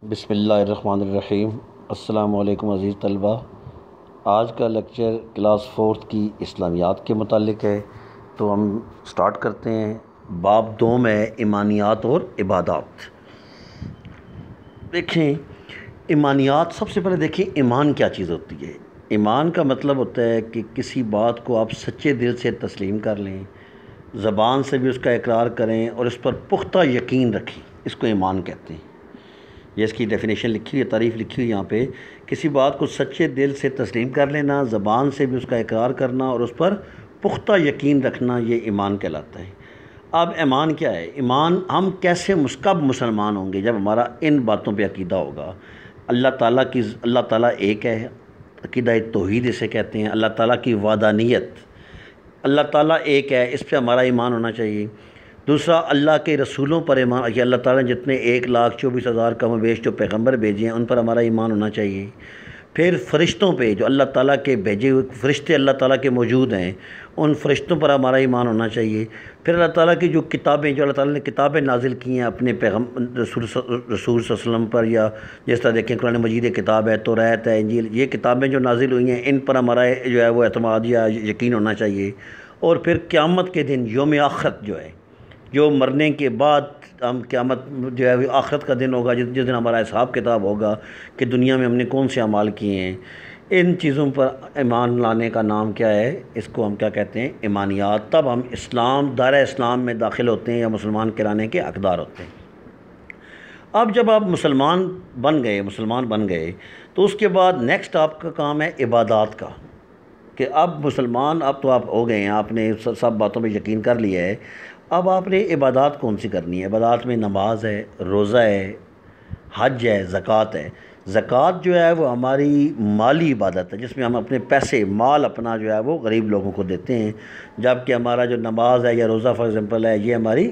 بسم اللہ الرحمن الرحیم۔ السلام علیکم عزیز طلبہ۔ آج کا لیکچر کلاس 4 کی اسلامیات کے متعلق ہے، تو ہم سٹارٹ کرتے ہیں۔ باب 2 میں ایمانیات اور عبادات۔ دیکھیں ایمانیات، سب سے پہلے دیکھیں ایمان کیا چیز ہوتی ہے۔ ایمان کا مطلب ہوتا ہے کہ کسی بات کو آپ سچے دل سے تسلیم کر لیں، زبان سے بھی اس کا اقرار کریں اور اس پر پختہ یقین رکھیں، اس کو ایمان کہتے ہیں۔ یہ اس کی ڈیفینیشن لکھی ہوئی ہے، تعریف لکھی ہوئی یہاں پہ۔ کسی بات کو سچے دل سے تسلیم کر لینا، زبان سے بھی اس کا اقرار کرنا اور اس پر پختہ یقین رکھنا، یہ ایمان کہلاتا ہے۔ اب ایمان کیا ہے؟ ایمان ہم کیسے کب مسلمان ہوں گے؟ جب ہمارا ان باتوں پہ عقیدہ ہوگا۔ اللہ تعالیٰ ایک ہے، عقیدہ توحید اسے کہتے ہیں۔ اللہ تعالیٰ کی وحدانیت، اللہ تعالیٰ ایک ہے، اس پہ ہمارا ایمان ہونا چاہیے۔ دوسرا، اللہ کے رسولوں پر ایمان، کہ اللہ تعالیٰ نے جتنے 1,24,000 کم و بیش جو پیغمبر بھیجے ہیں ان پر ہمارا ایمان ہونا چاہیے۔ پھر فرشتوں پہ، جو اللہ تعالیٰ کے بھیجے ہوئے فرشتے اللہ تعالیٰ کے موجود ہیں، ان فرشتوں پر ہمارا ایمان ہونا چاہیے۔ پھر اللہ تعالیٰ کی جو کتابیں، جو اللہ تعالیٰ نے کتابیں نازل کی ہیں اپنے رسول صلی اللہ علیہ وسلم پر، یا جس طرح دیکھیں قرآن مجید کتاب ہے، توریت ہے، انجیل، یہ کتابیں جو نازل ہوئی ہیں ان پر ہمارا جو ہے وہ اعتماد یا یقین ہونا چاہیے۔ اور پھر قیامت کے دن، یوم آخرت جو ہے، جو مرنے کے بعد ہم قیامت جو ہے آخرت کا دن ہوگا، جس دن ہمارا حساب کتاب ہوگا کہ دنیا میں ہم نے کون سے اعمال کیے ہیں، ان چیزوں پر ایمان لانے کا نام کیا ہے؟ اس کو ہم کیا کہتے ہیں؟ ایمانیات۔ تب ہم دائرہ اسلام میں داخل ہوتے ہیں یا مسلمان کہلانے کے حقدار ہوتے ہیں۔ اب جب آپ مسلمان بن گئے تو اس کے بعد نیکسٹ آپ کا کام ہے عبادات کا، کہ اب مسلمان، اب تو آپ ہو گئے ہیں، آپ نے سب باتوں پہ یقین کر لیا ہے۔ اب آپ نے عبادات کون سی کرنی ہے؟ عبادات میں نماز ہے، روزہ ہے، حج ہے، زکوٰۃ ہے۔ زکوٰۃ جو ہے وہ ہماری مالی عبادت ہے، جس میں ہم اپنے پیسے، مال اپنا جو ہے وہ غریب لوگوں کو دیتے ہیں، جبکہ ہمارا جو نماز ہے یا روزہ فار ایگزامپل ہے، یہ ہماری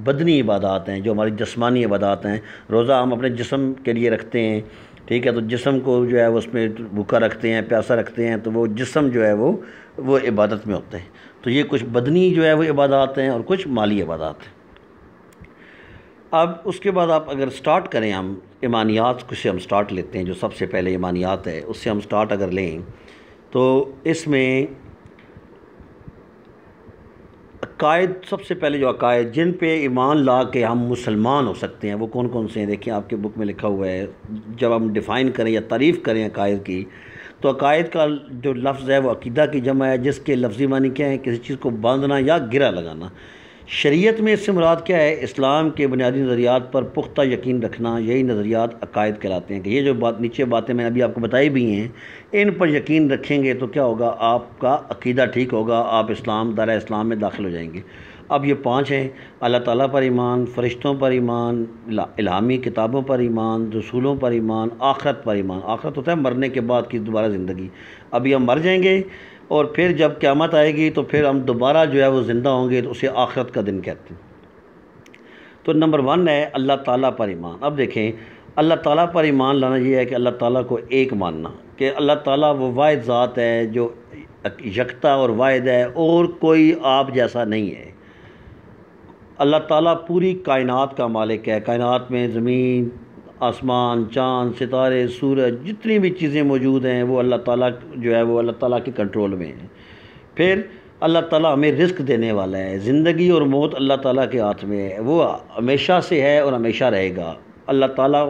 بدنی عبادات ہیں، جو ہماری جسمانی عبادات ہیں۔ روزہ ہم اپنے جسم کے لیے رکھتے ہیں، ٹھیک ہے، تو جسم کو جو ہے اس میں بھوکا رکھتے ہیں، پیاسا رکھتے ہیں، تو وہ جسم جو ہے وہ عبادت میں ہوتے ہیں۔ تو یہ کچھ بدنی جو ہے وہ عبادات ہیں اور کچھ مالی عبادات ہیں۔ اب اس کے بعد آپ اگر سٹارٹ کریں، ہم ایمانیات سے ہم سٹارٹ لیتے ہیں، جو سب سے پہلے ایمانیات ہے اس سے ہم سٹارٹ اگر لیں، تو اس میں عقائد، سب سے پہلے جو عقائد جن پہ ایمان لا کے ہم مسلمان ہو سکتے ہیں، وہ کون کون سے ہیں؟ دیکھیں آپ کے بک میں لکھا ہوا ہے۔ جب ہم ڈیفائن کریں یا تعریف کریں عقائد کی، تو عقائد کا جو لفظ ہے وہ عقیدہ کی جمع ہے، جس کے لفظی معنی کیا ہے؟ کسی چیز کو باندھنا یا گرہ لگانا۔ شریعت میں اس سے مراد کیا ہے؟ اسلام کے بنیادی نظریات پر پختہ یقین رکھنا، یہی نظریات عقائد کہلاتے ہیں۔ کہ یہ جو نیچے باتیں میں ابھی آپ کو بتائی بھی ہیں، ان پر یقین رکھیں گے تو کیا ہوگا؟ آپ کا عقیدہ ٹھیک ہوگا، آپ دائرہ اسلام میں داخل ہو جائیں گے۔ اب یہ 5 ہیں: اللہ تعالیٰ پر ایمان، فرشتوں پر ایمان، الہامی کتابوں پر ایمان، رسولوں پر ایمان، آخرت پر ایمان۔ آخرت ہوتا ہے مرنے کے بعد کی دوبارہ زندگی۔ ابھی ہم مر جائیں گے اور پھر جب قیامت آئے گی تو پھر ہم دوبارہ جو ہے وہ زندہ ہوں گے، تو اسے آخرت کا دن کہتے ہیں۔ تو نمبر 1 ہے اللہ تعالیٰ پر ایمان۔ اب دیکھیں اللہ تعالیٰ پر ایمان لانا یہ ہے کہ اللہ تعالیٰ کو ایک ماننا، کہ اللہ تعالیٰ وہ واحد ذات ہے جو یکتا اور واحد ہے، اور کوئی آپ جیسا نہیں ہے۔ اللہ تعالیٰ پوری کائنات کا مالک ہے۔ کائنات میں زمین، آسمان، چاند، ستارے، سورج، جتنی بھی چیزیں موجود ہیں وہ اللہ تعالیٰ جو ہے وہ اللہ تعالیٰ کے کنٹرول میں ہیں۔ پھر اللہ تعالیٰ ہمیں رزق دینے والا ہے۔ زندگی اور موت اللہ تعالیٰ کے ہاتھ میں ہے، وہ ہمیشہ سے ہے اور ہمیشہ رہے گا۔ اللہ تعالیٰ،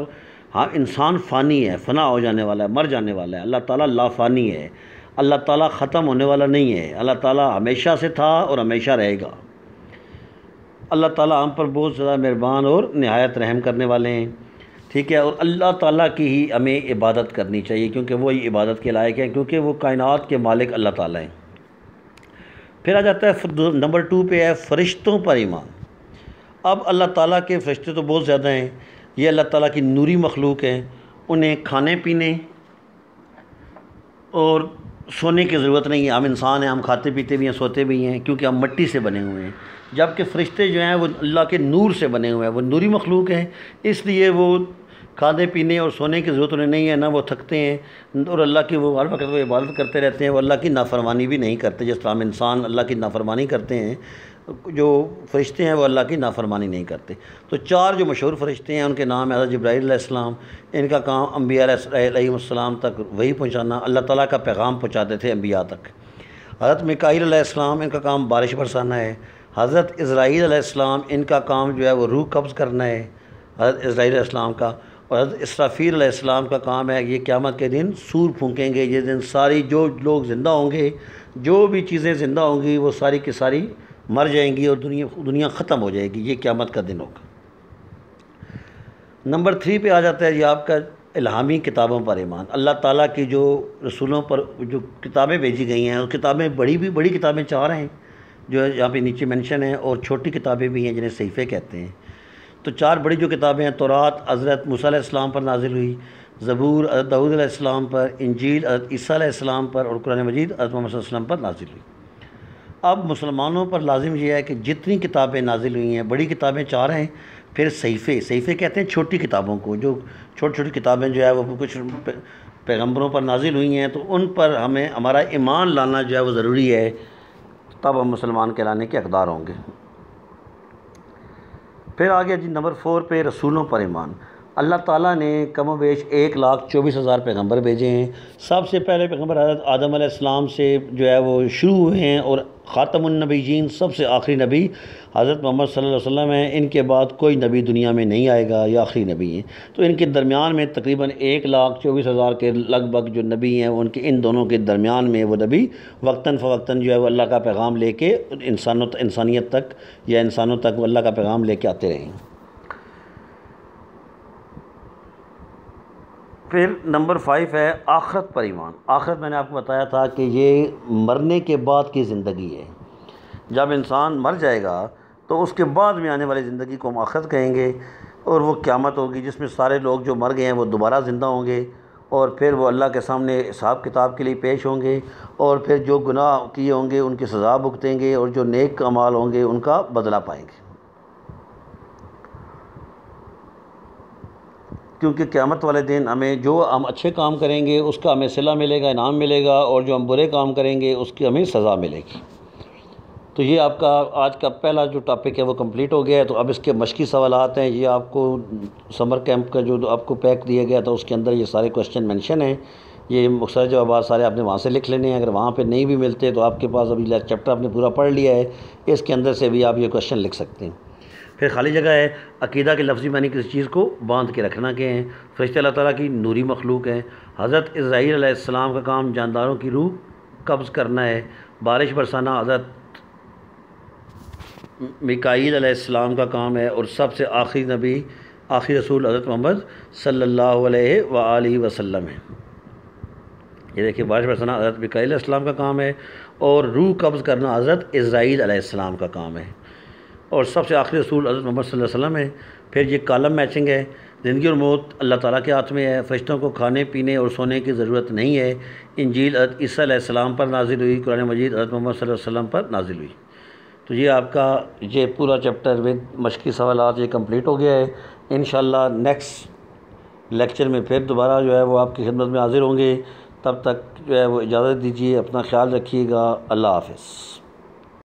ہاں انسان فانی ہے، فنا ہو جانے والا ہے، مر جانے والا ہے۔ اللہ تعالیٰ لا فانی ہے، اللہ تعالیٰ ختم ہونے والا نہیں ہے۔ اللہ تعالیٰ ہمیشہ سے تھا اور ہمیشہ رہے گا۔ اللہ تعالیٰ ہم پر بہت زیادہ مہربان اور نہایت رحم کرنے والے ہیں، ٹھیک ہے۔ اور اللہ تعالیٰ کی ہی ہمیں عبادت کرنی چاہیے، کیونکہ وہی عبادت کے لائق ہیں، کیونکہ وہ کائنات کے مالک اللہ تعالیٰ ہیں۔ پھر آ جاتا ہے نمبر 2 پہ ہے فرشتوں پر ایمان۔ اب اللہ تعالیٰ کے فرشتے تو بہت زیادہ ہیں، یہ اللہ تعالیٰ کی نوری مخلوق ہیں، انہیں کھانے پینے اور سونے کی ضرورت نہیں ہے۔ ہم انسان ہیں، ہم کھاتے پیتے بھی ہیں، سوتے بھی ہیں، کیونکہ ہم مٹی سے بنے ہوئے ہیں، جبکہ فرشتے جو ہیں وہ اللہ کے نور سے بنے ہوئے ہیں، وہ نوری مخلوق ہیں، اس لیے وہ کھانے پینے اور سونے کی ضرورت انہیں نہیں ہے، نہ وہ تھکتے ہیں، اور اللہ کی وہ ہر وقت وہ عبادت کرتے رہتے ہیں، وہ اللہ کی نافرمانی بھی نہیں کرتے، جس طرح ہم انسان اللہ کی نافرمانی کرتے ہیں، جو فرشتے ہیں وہ اللہ کی نافرمانی نہیں کرتے۔ تو چار جو مشہور فرشتے ہیں ان کے نام ہے حضرت جبرائیل علیہ السلام، ان کا کام انبیاء علیہ السلام تک وہی پہنچانا، اللہ تعالیٰ کا پیغام پہنچاتے تھے انبیاء تک۔ حضرت میکائیل علیہ السلام ان کا کام بارش برسانا ہے۔ حضرت اسرائیل علیہ السلام ان کا کام جو ہے وہ روح قبض کرنا ہے حضرت اسرائیل علیہ السلام کا، اور حضرت اسرافیل علیہ السلام کا کام ہے یہ قیامت کے دن سور پھونکیں گے۔ یہ دن ساری جو لوگ زندہ ہوں گے، جو بھی چیزیں زندہ ہوں گی وہ ساری کی ساری مر جائیں گی اور دنیا ختم ہو جائے گی۔ یہ قیامت کا دن ہوگا۔ نمبر 3 پہ آ جاتا ہے یہ آپ کا الہامی کتابوں پر ایمان۔ اللہ تعالیٰ کی جو رسولوں پر جو کتابیں بھیجی گئی ہیں، وہ کتابیں بڑی کتابیں 4 ہیں جو یہاں پہ نیچے منشن ہیں، اور چھوٹی کتابیں بھی ہیں جنہیں صحیفے کہتے ہیں۔ تو 4 بڑی جو کتابیں ہیں، تورات حضرت موسیٰ علیہ السلام پر نازل ہوئی، زبور حضرت داؤد علیہ السلام پر، انجیل حضرت عیسیٰ علیہ السلام پر، اور قرآن مجید حضرت محمد صلی اللہ علیہ وسلم پر نازل ہوئی۔ اب مسلمانوں پر لازم یہ ہے کہ جتنی کتابیں نازل ہوئی ہیں، بڑی کتابیں 4 ہیں، پھر صحیفے کہتے ہیں چھوٹی کتابوں کو، جو چھوٹی کتابیں جو ہے وہ کچھ پیغمبروں پر نازل ہوئی ہیں، تو ان پر ہمیں ہمارا ایمان لانا جو ہے وہ ضروری ہے، تب ہم مسلمان کہلانے کے حقدار ہوں گے۔ پھر آگے جی نمبر 4 پہ رسولوں پر ایمان۔ اللہ تعالیٰ نے کم و بیش 1,24,000 پیغمبر بھیجے ہیں۔ سب سے پہلے پیغمبر حضرت آدم علیہ السلام سے جو ہے وہ شروع ہوئے ہیں، اور خاتم النبیین سب سے آخری نبی حضرت محمد صلی اللہ علیہ وسلم ہیں۔ ان کے بعد کوئی نبی دنیا میں نہیں آئے گا، یہ آخری نبی ہیں۔ تو ان کے درمیان میں تقریباً 1,24,000 کے لگ بھگ جو نبی ہیں، ان کے ان دونوں کے درمیان میں وہ نبی وقتاً فوقتاً جو ہے وہ اللہ کا پیغام لے کے انسانیت تک یا انسانوں تک وہ اللہ کا پیغام لے کے آتے رہے ہیں۔ پھر نمبر 5 ہے آخرت پر ایمان۔ آخرت میں نے آپ کو بتایا تھا کہ یہ مرنے کے بعد کی زندگی ہے۔ جب انسان مر جائے گا تو اس کے بعد میں آنے والی زندگی کو ہم آخرت کہیں گے، اور وہ قیامت ہوگی جس میں سارے لوگ جو مر گئے ہیں وہ دوبارہ زندہ ہوں گے، اور پھر وہ اللہ کے سامنے حساب کتاب کے لیے پیش ہوں گے، اور پھر جو گناہ کیے ہوں گے ان کی سزا بھگتیں گے، اور جو نیک اعمال ہوں گے ان کا بدلہ پائیں گے۔ کیونکہ قیامت والے دن ہمیں جو ہم اچھے کام کریں گے اس کا ہمیں صلہ ملے گا، انعام ملے گا، اور جو ہم برے کام کریں گے اس کی ہمیں سزا ملے گی۔ تو یہ آپ کا آج کا پہلا جو ٹاپک ہے وہ کمپلیٹ ہو گیا ہے۔ تو اب اس کے مشقی سوالات ہیں، یہ آپ کو سمر کیمپ کا جو آپ کو پیک دیا گیا تھا اس کے اندر یہ سارے کوشچن مینشن ہیں۔ یہ مختصر جوابات سارے آپ نے وہاں سے لکھ لینے ہیں۔ اگر وہاں پہ نہیں بھی ملتے تو آپ کے پاس ابھی چیپٹر آپ نے پورا پڑھ لیا ہے، اس کے اندر سے بھی آپ یہ کوشچن لکھ سکتے ہیں۔ پھر خالی جگہ ہے عقیدہ کے لفظی معنی کسی چیز کو باندھ کے رکھنا کے ہیں۔ فرشتے اللہ تعالیٰ کی نوری مخلوق ہیں۔ حضرت اسرائیل علیہ السلام کا کام جانداروں کی روح قبض کرنا ہے۔ بارش برسانا حضرت میکائیل علیہ السلام کا کام ہے، اور سب سے آخری نبی آخری رسول حضرت محمد صلی اللہ علیہ وآلہ وسلم ہے۔ یہ دیکھیں بارش برسانا حضرت میکائیل علیہ السلام کا کام ہے، اور روح قبض کرنا حضرت اسرائیل علیہ السلام کا کام ہے، اور سب سے آخری رسول حضرت محمد صلی اللہ علیہ وسلم ہے۔ پھر یہ کالم میچنگ ہے۔ زندگی اور موت اللہ تعالیٰ کے ہاتھ میں ہے۔ فرشتوں کو کھانے پینے اور سونے کی ضرورت نہیں ہے۔ انجیل حضرت عیسیٰ علیہ السلام پر نازل ہوئی، قرآن مجید حضرت محمد صلی اللہ علیہ وسلم پر نازل ہوئی۔ تو یہ آپ کا یہ پورا چیپٹر ود مشقی سوالات یہ کمپلیٹ ہو گیا ہے۔ انشاءاللہ نیکسٹ لیکچر میں پھر دوبارہ جو ہے وہ آپ کی خدمت میں حاضر ہوں گے۔ تب تک جو ہے وہ اجازت دیجیے، اپنا خیال رکھیے گا۔ اللہ حافظ۔